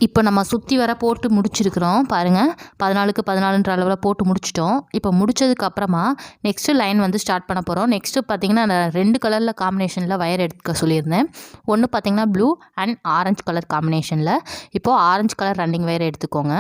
இப்போ நம்ம சுற்றி வர போட்டு முடிச்சிருக்கிறோம் பாருங்கள். 14க்கு 14ன்ற அளவில் போட்டு முடிச்சிட்டோம். இப்போ முடித்ததுக்கப்புறமா நெக்ஸ்ட்டு லைன் வந்து ஸ்டார்ட் பண்ண போகிறோம். நெக்ஸ்ட்டு பார்த்திங்கன்னா நான் 2 கலரில் காம்பினேஷனில் வயர் எடுக்க சொல்லியிருந்தேன். ஒன்று பார்த்திங்கன்னா ப்ளூ அண்ட் ஆரஞ்சு கலர் காம்பினேஷனில். இப்போது ஆரஞ்சு கலர் ரன்னிங் வயர் எடுத்துக்கோங்க.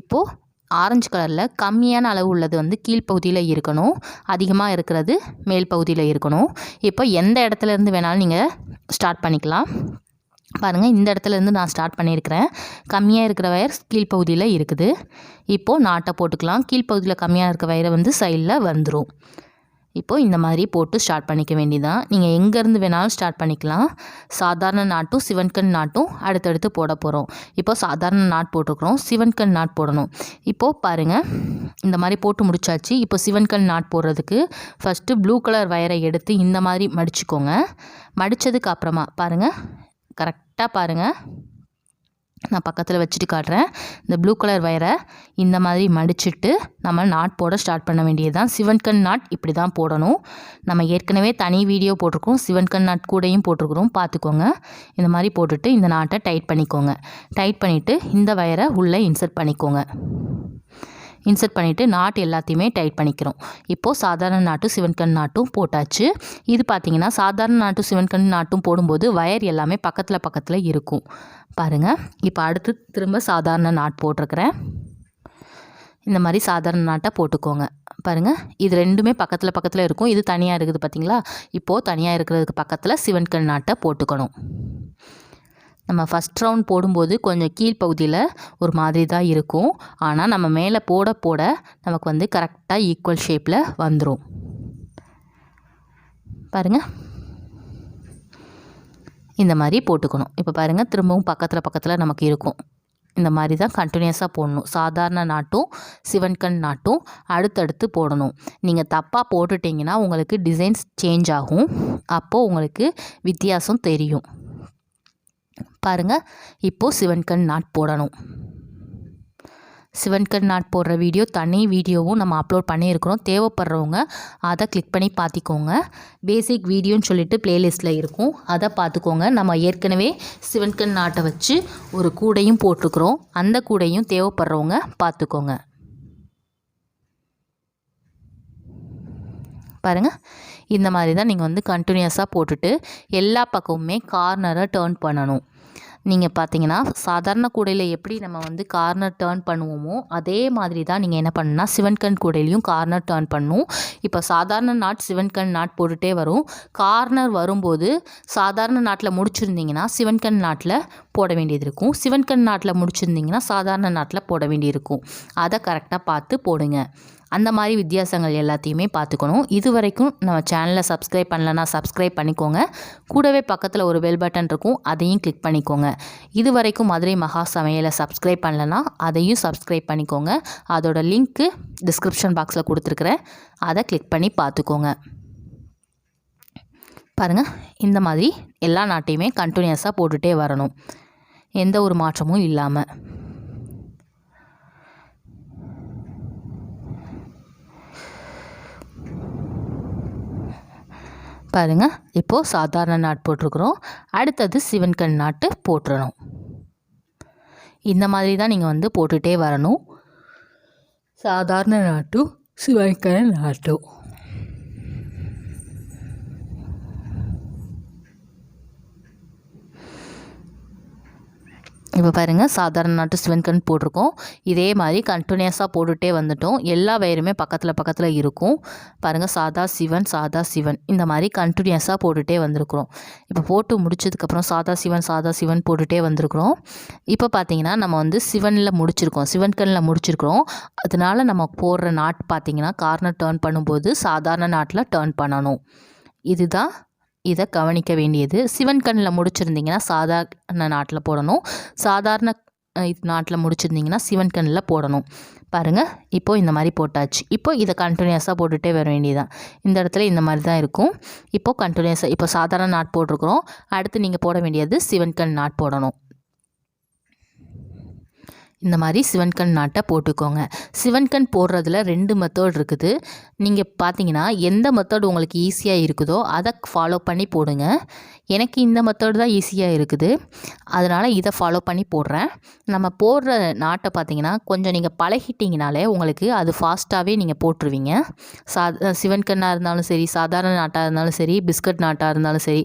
இப்போது ஆரஞ்சு கலரில் கம்மியான அளவு உள்ளது வந்து கீழ்ப்பகுதியில் இருக்கணும், அதிகமாக இருக்கிறது மேல் பகுதியில் இருக்கணும். இப்போ எந்த இடத்துலேருந்து வேணாலும் நீங்கள் ஸ்டார்ட் பண்ணிக்கலாம். பாருங்கள், இந்த இடத்துலேருந்து நான் ஸ்டார்ட் பண்ணியிருக்கிறேன். கம்மியாக இருக்கிற வயர் கீழ்ப்பகுதியில் இருக்குது. இப்போது நாட்டை போட்டுக்கலாம். கீழ்ப்பகுதியில் கம்மியாக இருக்க வயரை வந்து சைடில் வந்துடும். இப்போது இந்த மாதிரி போட்டு ஸ்டார்ட் பண்ணிக்க வேண்டியதான். நீங்கள் எங்கேருந்து வேணாலும் ஸ்டார்ட் பண்ணிக்கலாம். சாதாரண நாட்டும் சிவன்கண் நாட்டும் அடுத்தடுத்து போட போகிறோம். இப்போது சாதாரண நாட் போட்டுக்கிறோம், சிவன்கண் நாட் போடணும். இப்போது பாருங்கள், இந்த மாதிரி போட்டு முடிச்சாச்சு. இப்போ சிவன்கண் நாட் போடுறதுக்கு ஃபஸ்ட்டு ப்ளூ கலர் வயரை எடுத்து இந்த மாதிரி மடிச்சுக்கோங்க. மடித்ததுக்கு அப்புறமா பாருங்கள், கரெக்டாக பாருங்கள், நான் பக்கத்தில் வச்சுட்டு காட்டுறேன். இந்த ப்ளூ கலர் வயரை இந்த மாதிரி மடிச்சுட்டு நம்ம நாட் போட ஸ்டார்ட் பண்ண வேண்டியது தான். சிவன்கண் நாட் இப்படி தான் போடணும். நம்ம ஏற்கனவே தனி வீடியோ போட்டிருக்கோம், சிவன்கண் நாட் கூடையும் போட்டிருக்கிறோம், பார்த்துக்கோங்க. இந்த மாதிரி போட்டுட்டு இந்த நாட்டை டைட் பண்ணிக்கோங்க. டைட் பண்ணிவிட்டு இந்த வயரை உள்ளே இன்சர்ட் பண்ணிக்கோங்க. இன்சர்ட் பண்ணிவிட்டு நாட் எல்லாத்தையுமே டைட் பண்ணிக்கிறோம். இப்போது சாதாரண நாட்டும் சிவன்கண் நாட்டும் போட்டாச்சு. இது பார்த்திங்கன்னா சாதாரண நாட்டும் சிவன்கண் நாட்டும் போடும்போது வயர் எல்லாமே பக்கத்தில் இருக்கும் பாருங்கள். இப்போ அடுத்து திரும்ப சாதாரண நாட் போட்டிருக்கிறேன். இந்த மாதிரி சாதாரண நாட்டை போட்டுக்கோங்க. பாருங்கள், இது ரெண்டுமே பக்கத்தில் இருக்கும். இது தனியாக இருக்குது பார்த்திங்களா. இப்போது தனியாக இருக்கிறதுக்கு பக்கத்தில் சிவன்கண் நாட்டை போட்டுக்கணும். நம்ம ஃபஸ்ட் ரவுண்ட் போடும்போது கொஞ்சம் கீழ்ப்பகுதியில் ஒரு மாதிரி தான் இருக்கும். ஆனால் நம்ம மேலே போட நமக்கு வந்து கரெக்டாக ஈக்குவல் ஷேப்பில் வந்துடும். பாருங்கள், இந்த மாதிரி போட்டுக்கணும். இப்போ பாருங்கள், திரும்பவும் பக்கத்தில் நமக்கு இருக்கும். இந்த மாதிரி தான் கண்டினியூஸாக போடணும். சாதாரண நாட்டும் சிவன்கண் நாட்டும் அடுத்தடுத்து போடணும். நீங்கள் தப்பாக போட்டுட்டிங்கன்னா உங்களுக்கு டிசைன்ஸ் சேஞ்ச் ஆகும். அப்போது உங்களுக்கு வித்தியாசம் தெரியும். பாருங்கள், இப்போது சிவன்கண் நாட் போடணும். சிவன்கண் நாட் போடுற வீடியோ தனி வீடியோவும் நம்ம அப்லோட் பண்ணியிருக்கிறோம். தேவைப்படுறவங்க அதை கிளிக் பண்ணி பார்த்துக்கோங்க. பேசிக் வீடியோன்னு சொல்லிட்டு ப்ளேலிஸ்ட்டில் இருக்கும், அதை பார்த்துக்கோங்க. நம்ம ஏற்கனவே சிவன்கண் நாட்டை வச்சு ஒரு கூடையும் போட்டிருக்கிறோம். அந்த கூடையும் தேவைப்படுறவங்க பார்த்துக்கோங்க. பாருங்கள், இந்த மாதிரி தான் நீங்கள் வந்து கண்டினியூஸாக போட்டுட்டு எல்லா பக்கமுமே கார்னரை டேர்ன் பண்ணணும். நீங்கள் பார்த்தீங்கன்னா சாதாரண கூடையில் எப்படி நம்ம வந்து கார்னர் டேர்ன் பண்ணுவோமோ அதே மாதிரி தான் நீங்கள் என்ன பண்ணணும்னா சிவன்கண் கூடையிலையும் கார்னர் டேர்ன் பண்ணணும். இப்போ சாதாரண நாட் சிவன்கண் நாட் போட்டுகிட்டே வரும். கார்னர் வரும்போது சாதாரண நாட்டில் முடிச்சிருந்தீங்கன்னா சிவன்கண் நாட்டில் போட வேண்டியது இருக்கும். சிவன்கண் நாட்டில் முடிச்சிருந்தீங்கன்னா சாதாரண நாட்டில் போட வேண்டியிருக்கும். அதை கரெக்டாக பார்த்து போடுங்க. அந்த மாதிரி வித்தியாசங்கள் எல்லாத்தையுமே பார்த்துக்கணும். இது வரைக்கும் நம்ம சேனலை சப்ஸ்கிரைப் பண்ணலன்னா சப்ஸ்கிரைப் பண்ணிக்கோங்க. கூடவே பக்கத்தில் ஒரு பெல் பட்டன் இருக்கும், அதையும் கிளிக் பண்ணிக்கோங்க. இது வரைக்கும் மதுரை மகா சமையலை சப்ஸ்கிரைப் பண்ணலன்னா அதையும் சப்ஸ்கிரைப் பண்ணிக்கோங்க. அதோட லிங்க்கு டிஸ்கிரிப்ஷன் பாக்ஸில் கொடுத்துருக்குறேன், அதை கிளிக் பண்ணி பார்த்துக்கோங்க. பாருங்கள், இந்த மாதிரி எல்லா நாட்டையுமே கண்டினியூஸாக போட்டுகிட்டே வரணும், எந்த ஒரு மாற்றமும் இல்லாமல். பாருங்கள், இப்போது சாதாரண நாட் போட்டிருக்கிறோம். அடுத்தது சிவன்கண் நாட்டு போட்டுறணும். இந்த மாதிரி தான் நீங்கள் வந்து போட்டுகிட்டே வரணும். சாதாரண நாட்டும் சிவன்கண் நாட்டும். இப்போ பாருங்கள், சாதாரண நாட்டு சிவன்கண் போட்டிருக்கோம். இதே மாதிரி கண்டினியூஸாக போட்டுகிட்டே வந்துட்டோம். எல்லா வயருமே பக்கத்தில் இருக்கும். பாருங்கள், சாதா சிவன் இந்த மாதிரி கண்டினியூஸாக போட்டுகிட்டே வந்திருக்கிறோம். இப்போ போட்டு முடிச்சதுக்கப்புறம் சாதா சிவன் போட்டுகிட்டே வந்திருக்கிறோம். இப்போ பார்த்திங்கன்னா நம்ம வந்து சிவனில் முடிச்சிருக்கோம், சிவன்கண்ணில் முடிச்சிருக்கிறோம். அதனால் நம்ம போடுற நாட் பார்த்திங்கன்னா கார்னர் டேர்ன் பண்ணும்போது சாதாரண நாட்டில் டேர்ன் பண்ணணும். இதுதான் இதை கவனிக்க வேண்டியது. சிவன்கண்ணில் முடிச்சிருந்தீங்கன்னா சாதாரண நாட்டில் போடணும், சாதாரண நாட்டில் முடிச்சிருந்தீங்கன்னா சிவன்கண்ணில் போடணும். பாருங்கள், இப்போது இந்த மாதிரி போட்டாச்சு. இப்போ இதை கண்டினியூஸாக போட்டுகிட்டே வர வேண்டியதான். இந்த இடத்துல இந்த மாதிரி தான் இருக்கும். இப்போது கண்டினியூஸாக இப்போ சாதாரண நாட் போட்டிருக்கிறோம். அடுத்து நீங்கள் போட வேண்டியது சிவன்கண் நாட் போடணும். இந்த மாதிரி சிவன்கண் நாட்டை போட்டுக்கோங்க. சிவன்கண் போடுறதுல 2 மெத்தட் இருக்குது. நீங்கள் பார்த்தீங்கன்னா எந்த மெத்தட் உங்களுக்கு ஈஸியாக இருக்குதோ அதை ஃபாலோ பண்ணி போடுங்க. எனக்கு இந்த மெத்தட் தான் ஈஸியாக இருக்குது, அதனால் இதை ஃபாலோ பண்ணி போடுறேன். நம்ம போடுற நாட்டை பார்த்திங்கன்னா கொஞ்சம் நீங்கள் பழகிட்டிங்கனாலே உங்களுக்கு அது ஃபாஸ்ட்டாகவே நீங்கள் போட்டுருவீங்க. சிவன் கண்ணாக இருந்தாலும் சரி, சாதாரண நாட்டாக இருந்தாலும் சரி, பிஸ்கட் நாட்டாக இருந்தாலும் சரி,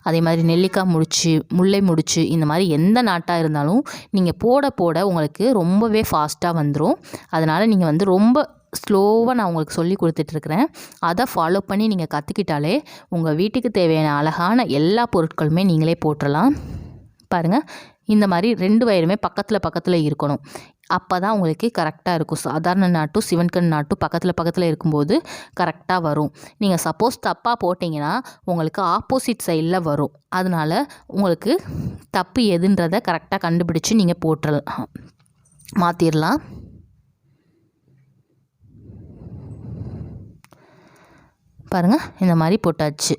அதே மாதிரி நெல்லிக்காய் முடிச்சு, முல்லை முடிச்சு, இந்த மாதிரி எந்த நாட்டாக இருந்தாலும் நீங்கள் போட போட உங்களுக்கு ரொம்பவே ஃபாஸ்ட்டாக வந்துடும். அதனால் நீங்கள் வந்து ரொம்ப ஸ்லோவாக நான் உங்களுக்கு சொல்லி கொடுத்துட்ருக்குறேன். அதை ஃபாலோ பண்ணி நீங்கள் கற்றுக்கிட்டாலே உங்கள் வீட்டுக்கு தேவையான அழகான எல்லா பொருட்களுமே நீங்களே போட்டுடலாம். பாருங்கள், இந்த மாதிரி 2 வயருமே பக்கத்தில் இருக்கணும். அப்போ தான் உங்களுக்கு கரெக்டாக இருக்கும். சாதாரண நாட்டும் சிவன்கண் நாட்டும் பக்கத்தில் இருக்கும்போது கரெக்டாக வரும். நீங்கள் சப்போஸ் தப்பாக போட்டிங்கன்னா உங்களுக்கு ஆப்போசிட் சைடில் வரும். அதனால் உங்களுக்கு தப்பு எதுன்றதை கரெக்டாக கண்டுபிடிச்சி நீங்கள் மாற்றிடலாம். பாருங்கள், இந்த மாதிரி போட்டாச்சு.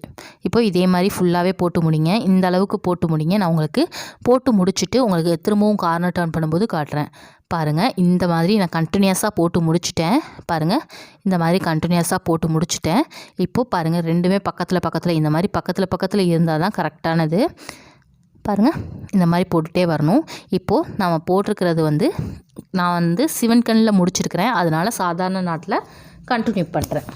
இப்போ இதே மாதிரி ஃபுல்லாகவே போட்டு முடிங்க. இந்த அளவுக்கு போட்டு முடிங்க. நான் உங்களுக்கு போட்டு முடிச்சுட்டு உங்களுக்கு திரும்பவும் கார்னர் டர்ன் பண்ணும்போது காட்டுறேன். பாருங்கள், இந்த மாதிரி நான் கண்டினியூஸாக போட்டு முடிச்சிட்டேன். பாருங்கள், இந்த மாதிரி கண்டினியூஸாக போட்டு முடிச்சிட்டேன். இப்போது பாருங்கள், ரெண்டுமே பக்கத்தில் இந்த மாதிரி பக்கத்தில் இருந்தால் தான் கரெக்டானது. பாருங்கள், இந்த மாதிரி போட்டுகிட்டே வரணும். இப்போது நம்ம போட்டிருக்கிறது வந்து நான் வந்து சிவன் கண்ணில் முடிச்சிருக்கிறேன். அதனால் சாதாரண நாட்டில் கண்டினியூ பண்ணுறேன்.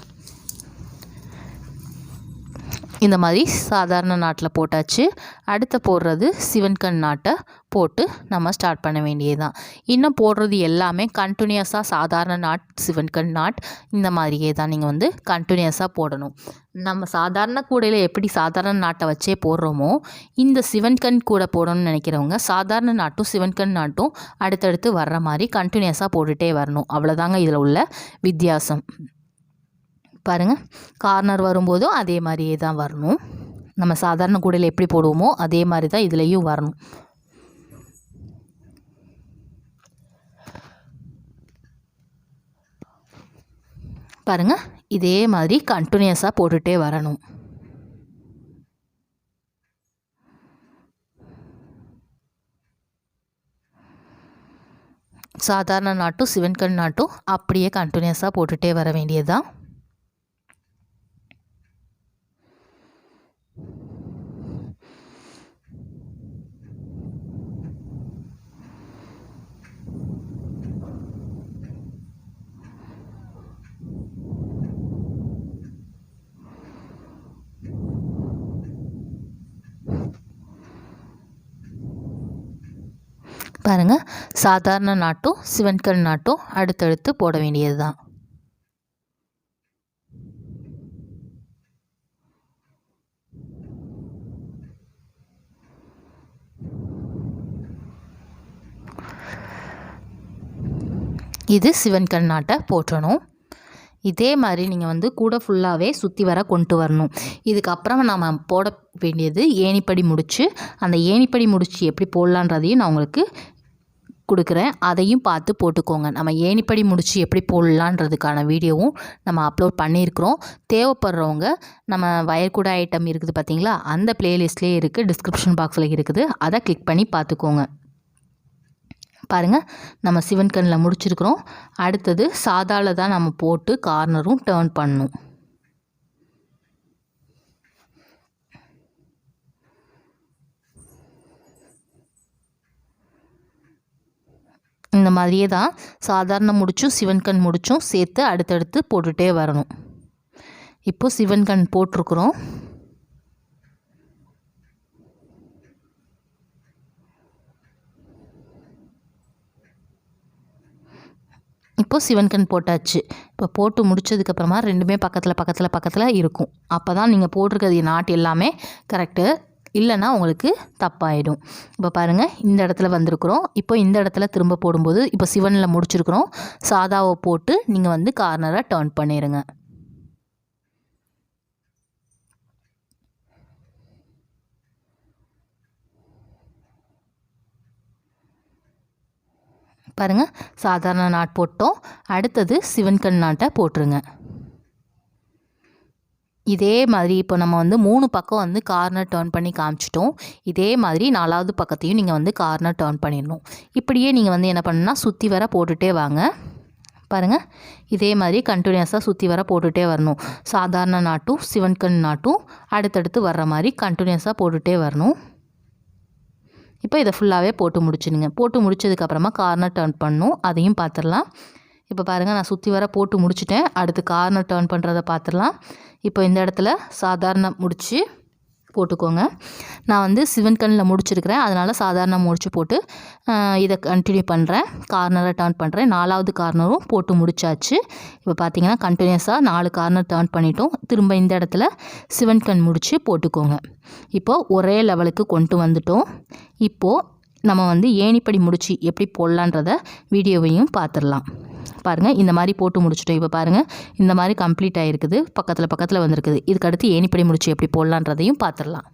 இந்த மாதிரி சாதாரண நாட்டில் போட்டாச்சு. அடுத்து போடுறது சிவன்கண் நாட்டை போட்டு நம்ம ஸ்டார்ட் பண்ண வேண்டியது தான். இன்னும் போடுறது எல்லாமே கண்டினியூஸாக சாதாரண நாட், சிவன்கண் நாட், இந்த மாதிரியே தான் நீங்கள் வந்து கண்டினியூஸாக போடணும். நம்ம சாதாரண கூடையில் எப்படி சாதாரண நாட்டை வச்சே போடுறோமோ, இந்த சிவன்கண் கூட போடணும்னு நினைக்கிறவங்க சாதாரண நாட்டும் சிவன்கண் நாட்டும் அடுத்தடுத்து வர்ற மாதிரி கண்டினியூஸாக போட்டுகிட்டே வரணும். அவ்வளோதாங்க இதில் உள்ள வித்தியாசம். பாருங்கள், கார்னர் வரும்போதும் அதே மாதிரியே தான் வரணும். நம்ம சாதாரண கூடையில் எப்படி போடுவோமோ அதே மாதிரி தான் இதுலேயும் வரணும். பாருங்கள், இதே மாதிரி கண்டினியூஸாக போட்டுகிட்டே வரணும். சாதாரண நாட்டும் சிவன்கண் நாட்டும் அப்படியே கண்டினியூஸாக போட்டுகிட்டே வர வேண்டியது தான். பாருங்கள், சாதாரண நாட்டும் சிவன்கண் நாட்டும் அடுத்தடுத்து போட வேண்டியது தான். இது சிவன்கண் நாட்டை போட்டணும். இதே மாதிரி நீங்கள் வந்து கூட ஃபுல்லாகவே சுற்றி வர கொண்டு வரணும். இதுக்கப்புறம் நம்ம போட வேண்டியது ஏணிப்படி முடிச்சு. அந்த ஏணிப்படி முடிச்சு எப்படி போடலான்றதையும் நான் உங்களுக்கு கொடுக்குறேன். அதையும் பார்த்து போட்டுக்கோங்க. நம்ம ஏணிப்படி முடிச்சு எப்படி போடலான்றதுக்கான வீடியோவும் நம்ம அப்லோட் பண்ணியிருக்கிறோம். தேவைப்படுறவங்க நம்ம வயர் கூட ஐட்டம் இருக்குது பார்த்தீங்களா, அந்த பிளேலிஸ்ட்லேயே இருக்குது, டிஸ்கிரிப்ஷன் பாக்ஸில் இருக்குது. அதை கிளிக் பண்ணி பார்த்துக்கோங்க. பாருங்கள், நம்ம சிவன்கண்ணில் முடிச்சிருக்கிறோம். அடுத்தது சாதாவில் தான் நம்ம போட்டு கார்னரும் டர்ன் பண்ணணும். இந்த மாதிரியே தான் சாதாரண முடிச்சும் சிவன்கண் முடிச்சும் சேர்த்து அடுத்தடுத்து போட்டுகிட்டே வரணும். இப்போது சிவன்கண் போட்டிருக்கிறோம். இப்போது சிவன்கண் போட்டாச்சு. இப்போ போட்டு முடித்ததுக்கப்புறமா ரெண்டுமே பக்கத்தில் இருக்கும். அப்போ தான் நீங்கள் போட்டிருக்கிறது நாட்டு எல்லாமே கரெக்டு, இல்லைன்னா உங்களுக்கு தப்பாயிடும். இப்போ பாருங்கள், இந்த இடத்துல வந்திருக்கிறோம். இப்போ இந்த இடத்துல திரும்ப போடும்போது இப்போ சிவனில் முடிச்சிருக்கிறோம். சாதாவை போட்டு நீங்கள் வந்து கார்னரை டர்ன் பண்ணிடுங்க. பாருங்கள், சாதாரண நாட் போட்டோம். அடுத்தது சிவன்கண் நாட்டை போட்டுருங்க. இதே மாதிரி இப்போ நம்ம வந்து 3 பக்கம் வந்து கார்னர் டர்ன் பண்ணி காமிச்சிட்டோம். இதே மாதிரி 4வது பக்கத்தையும் நீங்கள் வந்து கார்னர் டர்ன் பண்ணிடணும். இப்படியே நீங்கள் வந்து என்ன பண்ணுன்னா சுற்றி வர போட்டுகிட்டே வாங்க. பாருங்கள், இதே மாதிரி கண்டினியூஸாக சுற்றி வர போட்டுகிட்டே வரணும். சாதாரண நாட்டும் சிவன்கண் நாட்டும் அடுத்தடுத்து வர்ற மாதிரி கண்டினியூஸாக போட்டுகிட்டே வரணும். இப்போ இதை ஃபுல்லாகவே போட்டு முடிச்சுடுங்க. போட்டு முடிச்சதுக்கப்புறமா கார்னர் டர்ன் பண்ணணும், அதையும் பார்த்துடலாம். இப்போ பாருங்கள், நான் சுற்றி வர போட்டு முடிச்சிட்டேன். அடுத்து கார்னர் டர்ன் பண்ணுறதை பார்த்துடலாம். இப்போ இந்த இடத்துல சாதாரண முடிச்சு போட்டுக்கோங்க. நான் வந்து சிவன்கண்ணில் முடிச்சிருக்கிறேன், அதனால் சாதாரண முடிச்சு போட்டு இதை கண்டினியூ பண்ணுறேன். கார்னரை டர்ன் பண்ணுறேன். 4வது கார்னரும் போட்டு முடிச்சாச்சு. இப்போ பார்த்தீங்கன்னா கண்டினியூஸாக 4 கார்னர் டர்ன் பண்ணிட்டோம். திரும்ப இந்த இடத்துல சிவன்கண் முடிச்சு போட்டுக்கோங்க. இப்போது ஒரே லெவலுக்கு கொண்டு வந்துட்டோம். இப்போது நம்ம வந்து ஏணிப்படி முடிச்சு எப்படி போடலான்றத வீடியோவையும் பார்த்துடலாம். பாருங்கள், இந்த மாதிரி போட்டு முடிச்சிட்டோம். இப்போ பாருங்கள், இந்த மாதிரி கம்ப்ளீட் ஆகிருக்குது, பக்கத்தில் வந்திருக்குது. இதுக்கடுத்து ஏணிப்படி முடிச்சு எப்படி போடலான்றதையும் பார்த்துடலாம்.